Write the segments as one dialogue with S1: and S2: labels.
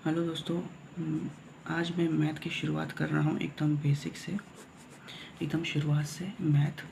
S1: Hello दोस्तों। आज मैं मैथ की शुरुआत कर रहा हूँ एकदम बेसिक से, एकदम शुरुआत से। मैथ,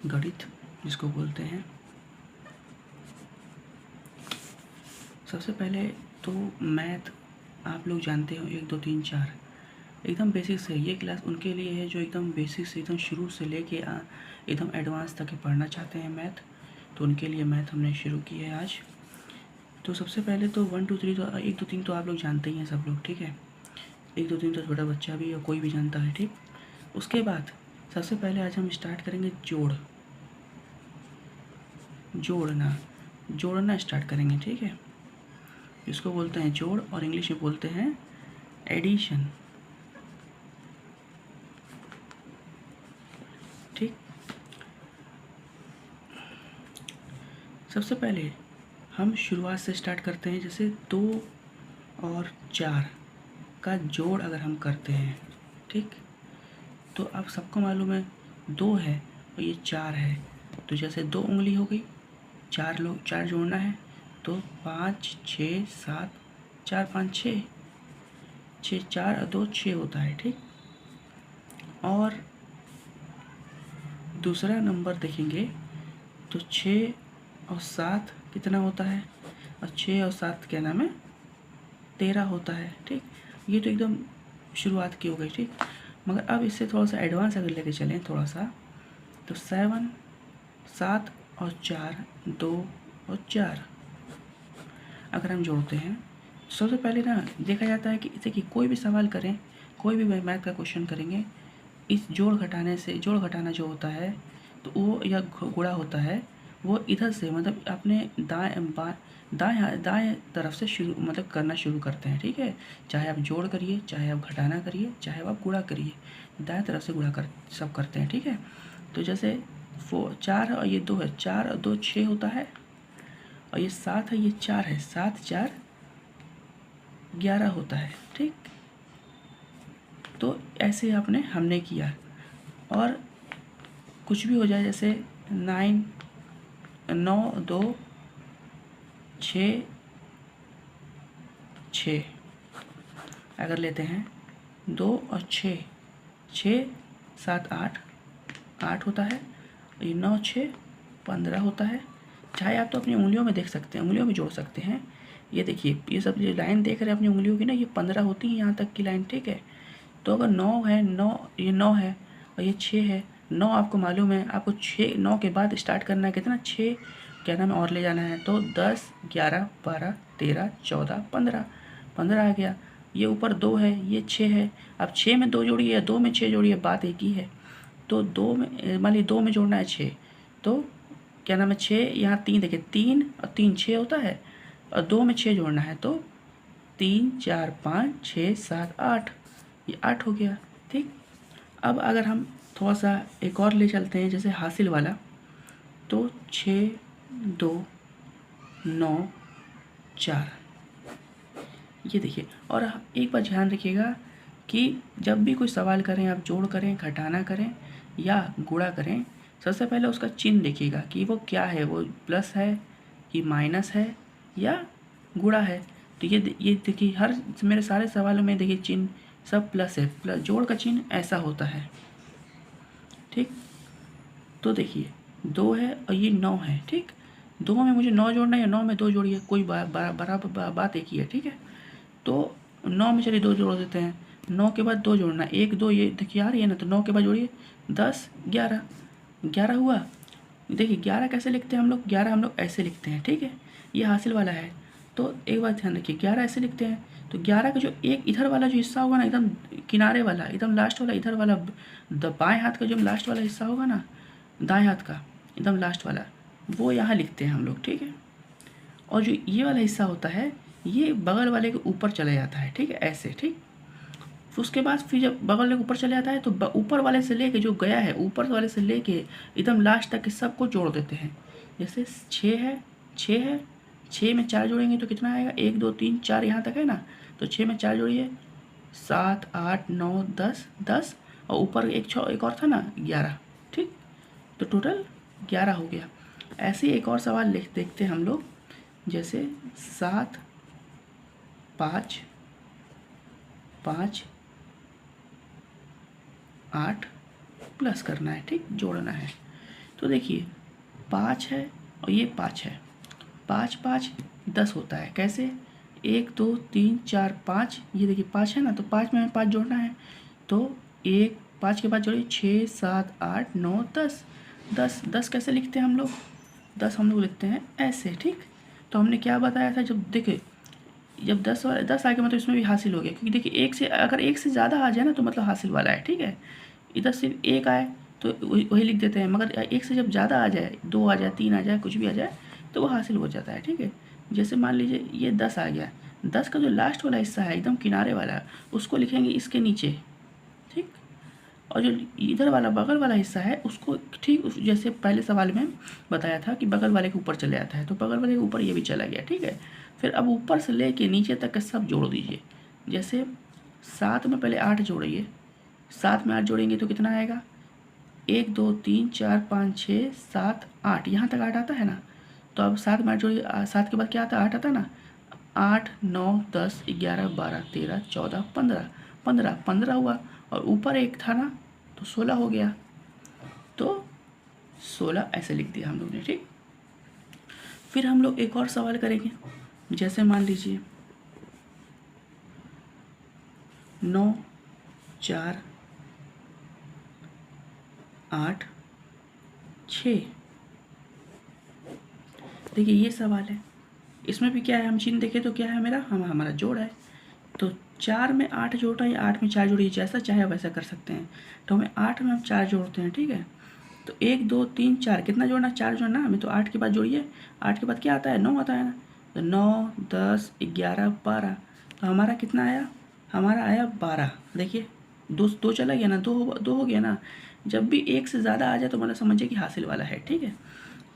S1: गणित जिसको बोलते हैं। सबसे पहले तो मैथ आप लोग जानते हो 1 2 3 4 एकदम बेसिक से। ये क्लास उनके लिए है जो एकदम बेसिक से एकदम शुरू से लेके एकदम एडवांस तक पढ़ना चाहते हैं मैथ। तो उनके लिए मैथ हमने शुरू की है आज। तो सबसे पहले तो 1 2 3 तो 1 2 3 तो आप लोग जानते ही हैं सब लोग, ठीक है। 1 2 3 तो छोटा बच्चा भी और कोई भी जानता है, ठीक। उसके बाद सबसे पहले आज हम स्टार्ट करेंगे जोड़ना स्टार्ट करेंगे, ठीक है। इसको बोलते हैं जोड़ और इंग्लिश में बोलते हैं एडिशन, ठीक। सबसे पहले हम शुरुआत से स्टार्ट करते हैं। जैसे 2 और 4 का जोड़ अगर हम करते हैं, ठीक, तो अब सबको मालूम है 2 है और ये 4 है। तो जैसे 2 उंगली हो गई, 4 जोड़ना है तो 5 6 7, 4 5 6, 4 और 2 6 होता है, ठीक। और दूसरा नंबर देखेंगे तो 6 और 7 कितना होता है, और 6 और 7 क्या नाम है, 13 होता है, ठीक। ये तो एकदम शुरुआत की हो गई, ठीक। मगर अब इससे थोड़ा सा एडवांस अगर लेके चलें थोड़ा सा, तो 7 और 4 2 और 4 अगर हम जोड़ते हैं, सबसे पहले ना देखा जाता है कि इसे कि कोई भी सवाल करें, कोई भी मैथ का क्वेश्चन करेंगे, इस जोड़ घटाना जो होता है तो वो या गुणा होता है, वो इधर से मतलब अपने दाएं तरफ से शुरू मतलब करना शुरू करते हैं, ठीक है। चाहे आप जोड़ करिए, चाहे आप घटाना करिए, चाहे आप गुणा करिए, दाएं तरफ से गुणा कर सब करते हैं, ठीक है। तो जैसे 4 और ये 2 है, 4 और 2 6 होता है, और ये 7 है, ये 4 है, 7 4 11 होता है, ठीक। तो ऐसे हमने किया। और कुछ भी हो जाए, जैसे 9 2 6 6 अगर लेते हैं, 2 और 6 6 7 8 होता है, ये 9 6 15 होता है। चाहे आप तो अपनी उंगलियों में देख सकते हैं, उंगलियों में जोड़ सकते हैं। ये देखिए, ये सब जो लाइन देख रहे हैं अपनी उंगलियों की ना, ये 15 होती है यहाँ तक की लाइन, ठीक है। तो अगर 9 है, 9 ये 9 है और ये 6 है, 9 आपको मालूम है, आपको 9 के बाद स्टार्ट करना है कितना, 6 क्या नाम है और ले जाना है, तो 10 11 12 13 14 15 15 आ गया। ये ऊपर 2 है, ये 6 है, अब 6 में 2 जोड़िए, 2 में 6 जोड़िए, बात एक ही है। तो 2 में मान लीजिए 2 में जोड़ना है 6, तो क्या नाम है 6, यहाँ 3 देखिए, 3 और 3 6 होता है, और 2 में 6 जोड़ना है तो 3 4 5 6 7 8, ये 8 हो गया, ठीक। अब अगर हम थोड़ा सा एक और ले चलते हैं, जैसे हासिल वाला, तो 6 2 9 4, ये देखिए। और एक बात ध्यान रखिएगा कि जब भी कोई सवाल करें, आप जोड़ करें, घटाना करें या गुणा करें, सबसे पहले उसका चिन्ह देखिएगा कि वो क्या है, वो प्लस है कि माइनस है या गुणा है। तो ये देखिए, हर मेरे सारे सवालों में देखिए चिन्ह सब प्लस है, प्लस जोड़ का चिन्ह ऐसा होता है, ठीक। तो देखिए 2 है और ये 9 है, ठीक। 2 में मुझे 9 जोड़ना है या 9 में 2 जोड़िए, कोई बराबर बात एक ही है, ठीक है। तो 9 में चलिए 2 जोड़ देते हैं, 9 के बाद 2 जोड़ना, 1 2, ये देखिए आ रही है ना, तो 9 के बाद जोड़िए 10 11 11 हुआ। देखिए 11 कैसे लिखते हैं हम लोग, 11 हम लोग ऐसे लिखते हैं, ठीक है। ये हासिल वाला है, तो एक बात ध्यान रखिए, 11 ऐसे लिखते हैं। तो 11 का जो एक इधर वाला जो हिस्सा होगा ना, एकदम किनारे वाला, एकदम लास्ट वाला, इधर वाला बाएं हाथ का जो लास्ट वाला हिस्सा होगा ना, दाएं हाथ का एकदम लास्ट वाला, वो यहाँ लिखते हैं हम लोग, ठीक है। और जो ये वाला हिस्सा होता है, ये बगल वाले के ऊपर चला जाता है, ठीक है, ऐसे, ठीक। उसके बाद फिर जब बगल वाले के ऊपर चले जाता है, तो ऊपर वाले से लेके जो गया है, ऊपर वाले से लेके एकदम लास्ट तक के सबको जोड़ देते हैं। जैसे 6 है, 6 है, 6 में 4 जोड़ेंगे तो कितना आएगा, 1 2 3 4 यहाँ तक है ना, तो 6 में 4 जोड़िए, 7 8 9 10 10, और ऊपर एक और था ना, 11, ठीक। तो टोटल 11 हो गया। ऐसे ही एक और सवाल देखते हैं हम लोग, जैसे 7 5 5 8 प्लस करना है, ठीक, जोड़ना है। तो देखिए 5 है और ये 5 है, 5 5 10 होता है। कैसे? 1 2 3 4 5, ये देखिए 5 है ना, तो 5 में हमें 5 जोड़ना है। तो 1 5 के बाद जोड़िए 6 7 8 9 10 10 10 कैसे लिखते हैं हम लोग? 10 हम लोग लिखते हैं ऐसे, ठीक। तो हमने क्या बताया था, जब देखिए जब 10 आ गया मतलब इसमें भी हासिल हो गया, क्योंकि देखिए एक से अगर एक से ज़्यादा आ जाए ना तो मतलब हासिल वाला है, ठीक है। इधर सिर्फ एक आए तो वही लिख देते हैं, मगर एक से जब ज़्यादा आ जाए, 2 आ जाए 3 आ जाए कुछ भी आ जाए तो वो हासिल हो जाता है, ठीक है। जैसे मान लीजिए ये 10 आ गया, 10 का जो लास्ट वाला हिस्सा है एकदम किनारे वाला उसको लिखेंगे इसके नीचे, ठीक। और जो इधर वाला बगल वाला हिस्सा है उसको ठीक जैसे पहले सवाल में बताया था कि बगल वाले के ऊपर चले आता है, तो बगल वाले के ऊपर ये भी चला गया, ठीक है। फिर अब ऊपर से लेके नीचे तक का सब जोड़ दीजिए। जैसे 7 में पहले 8 जोड़िए, 7 में 8 जोड़ेंगे तो कितना आएगा? 1 2 3 4 5 6 7 8, यहाँ तक 8 आता है ना। तो अब 7 में 8 जोड़िए, 7 के बाद क्या आता है? 8 आता है ना। 8 9 10 11 12 13 14 15 15 15 हुआ, और ऊपर एक था ना तो 16 हो गया। तो 16 ऐसे लिख दिया हम लोग ने, ठीक। फिर हम लोग एक और सवाल करेंगे। जैसे मान लीजिए 9 4 8 6, देखिए ये सवाल है, इसमें भी क्या है, हम चिन्ह देखें तो क्या है मेरा, हमारा जोड़ है। तो 4 में 8 जोड़ना या 8 में 4 जोड़िए, जैसा चाहे वैसा कर सकते हैं। तो हमें 8 में हम 4 जोड़ते हैं, ठीक है। तो 1 2 3 4 कितना जोड़ना? 4 जोड़ना हमें। तो 8 के बाद जोड़िए, 8 के बाद क्या आता है? 9 आता है ना। तो 9 10 11 12, तो हमारा कितना आया? हमारा आया 12। देखिए दो दो चला गया ना, दो हो गया ना। जब भी एक से ज़्यादा आ जाए तो मतलब समझिए कि हासिल वाला है, ठीक है।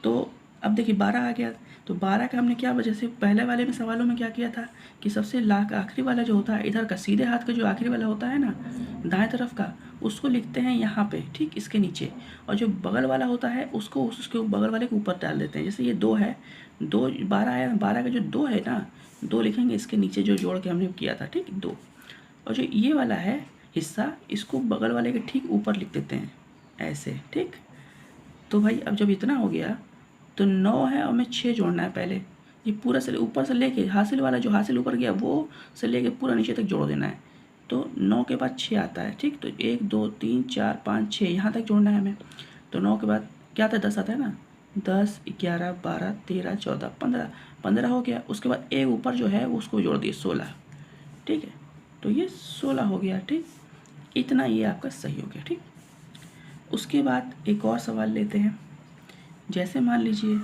S1: तो अब देखिए 12 आ गया, तो 12 का हमने क्या वजह से पहले वाले में सवालों में क्या किया था कि सबसे आखिरी वाला जो होता है इधर का, सीधे हाथ का जो आखिरी वाला होता है ना दाएं तरफ का, उसको लिखते हैं यहाँ पे, ठीक, इसके नीचे। और जो बगल वाला होता है उसको उसके बगल वाले के ऊपर डाल देते हैं। जैसे ये 2 है, 2 12 आया, 12 का जो 2 है ना, 2 लिखेंगे इसके नीचे जो जोड़ के हमने किया था, ठीक, 2। और जो ये वाला है हिस्सा, इसको बगल वाले के ठीक ऊपर लिख देते हैं ऐसे, ठीक। तो भाई अब जब इतना हो गया तो 9 है और हमें 6 जोड़ना है पहले। ये पूरा से ऊपर से लेके हासिल वाला जो हासिल ऊपर गया वो से लेके पूरा नीचे तक जोड़ देना है। तो 9 के बाद 6 आता है, ठीक। तो 1 2 3 4 5 6 यहाँ तक जोड़ना है हमें। तो 9 के बाद क्या आता है? 10 आता है ना। 10 11 12 13 14 15, 15 हो गया। उसके बाद एक ऊपर जो है उसको जोड़ दिए 16, ठीक है। तो ये 16 हो गया, ठीक। इतना ये आपका सही हो गया, ठीक। उसके बाद एक और सवाल लेते हैं। जैसे मान लीजिए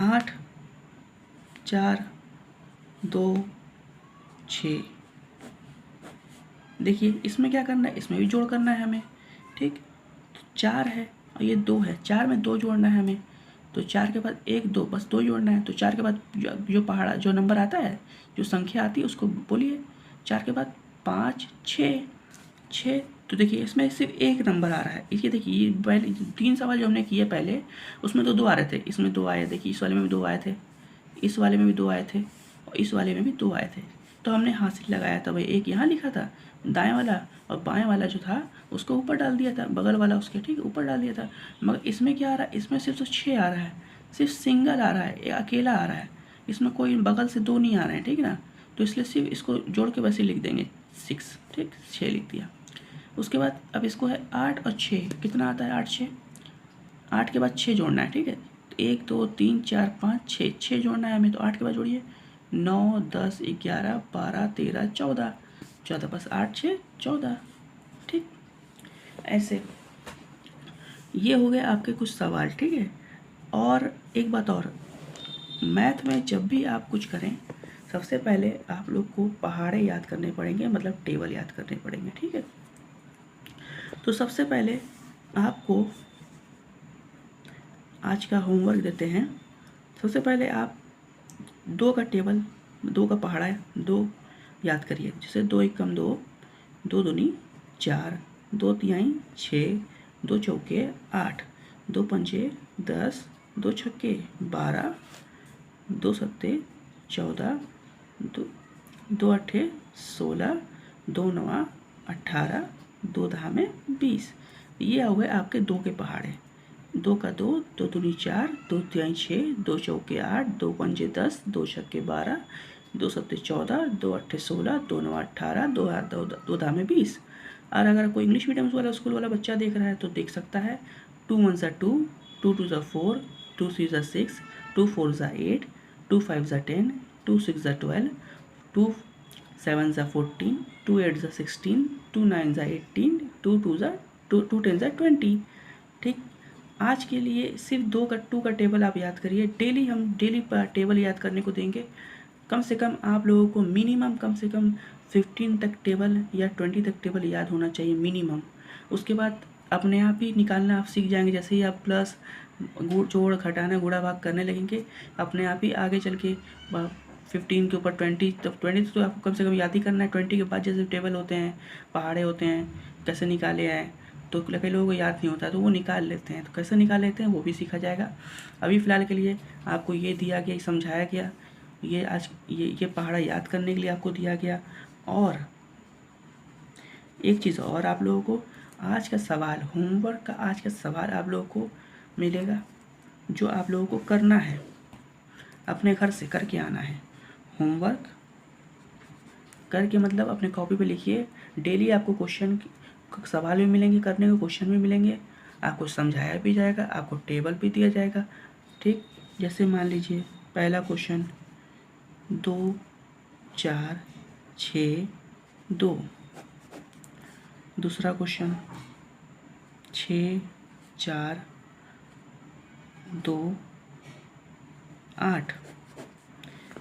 S1: 8 4 2 6, देखिए इसमें क्या करना है, इसमें भी जोड़ करना है हमें, ठीक। तो 4 है और ये 2 है, 4 में 2 जोड़ना है हमें। तो 4 के बाद 1 2 बस 2 जोड़ना है। तो 4 के बाद जो पहाड़ा जो नंबर आता है, जो संख्या आती है उसको बोलिए। 4 के बाद 5 6 6, तो देखिए इसमें सिर्फ एक नंबर आ रहा है। ये देखिए ये पहले 3 सवाल जो हमने किए पहले उसमें तो 2 आ रहे थे, इसमें 2 आए, देखिए इस वाले में भी 2 आए थे, इस वाले में भी 2 आए थे और इस वाले में भी 2 आए थे। तो हमने हासिल लगाया था भाई, एक यहाँ लिखा था दाएं वाला और बाएं वाला जो था उसको ऊपर डाल दिया था, बगल वाला उसके ठीक ऊपर डाल दिया था। मगर इसमें क्या आ रहा है, इसमें सिर्फ तो 6 आ रहा है, सिर्फ सिंगल आ रहा है, ये अकेला आ रहा है, इसमें कोई बगल से 2 नहीं आ रहे हैं, ठीक ना। तो इसलिए सिर्फ इसको जोड़ के वैसे लिख देंगे 6, ठीक, 6 लिख दिया। उसके बाद अब इसको है 8 और 6, कितना आता है 8 6, 8 के बाद 6 जोड़ना है, ठीक है। तो 1 2 3 4 5 6, 6 जोड़ना है हमें। तो 8 के बाद जोड़िए 9 10 11 12 13 14, 14 बस 8 6 14, ठीक। ऐसे ये हो गए आपके कुछ सवाल, ठीक है। और एक बात और, मैथ में जब भी आप कुछ करें सबसे पहले आप लोग को पहाड़े याद करने पड़ेंगे, मतलब टेबल याद करने पड़ेंगे, ठीक है। तो सबसे पहले आपको आज का होमवर्क देते हैं। सबसे पहले आप 2 का टेबल, 2 का पहाड़ा 2 याद करिए। जैसे 2 1 2, 2 दूनी 4, 2 तिहाई 6, 2 चौके 8, 2 पंजे 10, 2 छक्के 12, 2 सत्ते 14, दो अट्ठे 16, 2 9 18, 2 10 20। ये हो गए आपके 2 के पहाड़े। 2 का 2, 2 दूनी 4, 2 तिहाई 6, 2 चौके 8, 2 पंजे 10, 2 छक्के 12, 2 सत्ते 14, 2 अट्ठे 16, 2 9 18, 2 धामे 20। और अगर कोई इंग्लिश मीडियम वाला स्कूल वाला बच्चा देख रहा है तो देख सकता है 2 1 ज़ा 2, 2 2 ज़ा 4, 2 3 ज़ा 6, 2 4 ज़ा 8, 2 5 ज़ा 10, 2 6 ज़ा 12, 2 7 ज़ा 14, 2 8 ज़ा 16, 2 9 ज़ा 18, 2 10 ज़ा 20। ठीक, आज के लिए सिर्फ 2 का टेबल आप याद करिए। हम डेली टेबल याद करने को देंगे। कम से कम आप लोगों को मिनिमम कम से कम 15 तक टेबल या 20 तक टेबल याद होना चाहिए मिनिमम। उसके बाद अपने आप ही निकालना आप सीख जाएंगे। जैसे ही आप प्लस जोड़ घटाना गुणा भाग करने लगेंगे, अपने आप ही आगे चल के 15 के ऊपर 20, तो 20 तो आपको कम से कम याद ही करना है। 20 के बाद जैसे टेबल होते हैं, पहाड़े होते हैं, कैसे निकाले आए, तो कई लोगों को याद नहीं होता तो वो निकाल लेते हैं। तो कैसे निकाल लेते हैं वो भी सीखा जाएगा। अभी फ़िलहाल के लिए आपको ये दिया गया, समझाया गया, ये आज ये पहाड़ा याद करने के लिए आपको दिया गया। और एक चीज़ और आप लोगों को आज का सवाल, होमवर्क का आज का सवाल आप लोगों को मिलेगा, जो आप लोगों को करना है, अपने घर से करके आना है। होमवर्क करके मतलब अपने कॉपी पे लिखिए। डेली आपको क्वेश्चन सवाल भी मिलेंगे करने को, क्वेश्चन भी मिलेंगे, आपको समझाया भी जाएगा, आपको टेबल भी दिया जाएगा। ठीक, जैसे मान लीजिए पहला क्वेश्चन 2 4 6 2, दूसरा क्वेश्चन 6 4 2 8,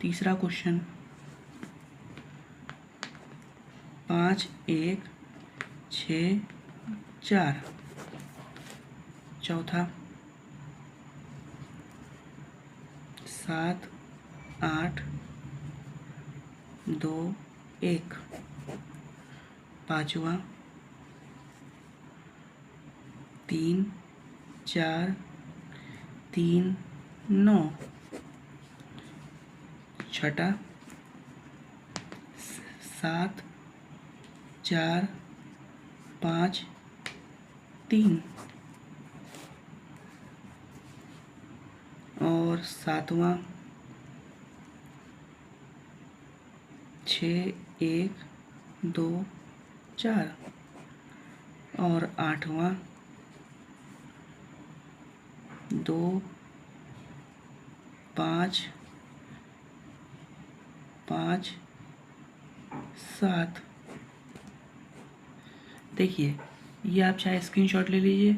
S1: तीसरा क्वेश्चन 5 1 6 4, चौथा 7 8 2 1, पाँचवा 3 4 3 9, छठा 7 4 5 3, और सातवां 6 1 2 4, और आठवां 2 5 5 7। देखिए, ये आप चाहे स्क्रीनशॉट ले लीजिए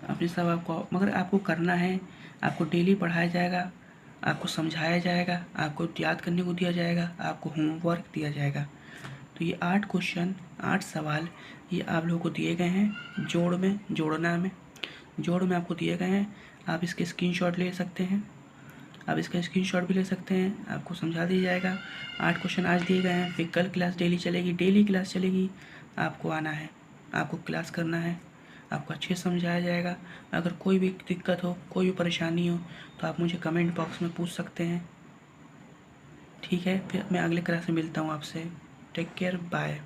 S1: अपने सब, आपको मगर आपको करना है। आपको डेली पढ़ाया जाएगा, आपको समझाया जाएगा, आपको याद करने को दिया जाएगा, आपको होमवर्क दिया जाएगा। तो ये 8 क्वेश्चन 8 सवाल ये आप लोगों को दिए गए हैं जोड़ में आपको दिए गए हैं। आप इसके स्क्रीनशॉट ले सकते हैं, आप इसका स्क्रीनशॉट भी ले सकते हैं, आपको समझा दिया जाएगा। 8 क्वेश्चन आज दिए गए हैं। फिर कल क्लास डेली चलेगी, डेली क्लास चलेगी, आपको आना है, आपको क्लास करना है, आपको अच्छे से समझाया जाएगा। अगर कोई भी दिक्कत हो, कोई भी परेशानी हो तो आप मुझे कमेंट बॉक्स में पूछ सकते हैं। ठीक है, फिर मैं अगले क्लास में मिलता हूँ आपसे। Take care, bye.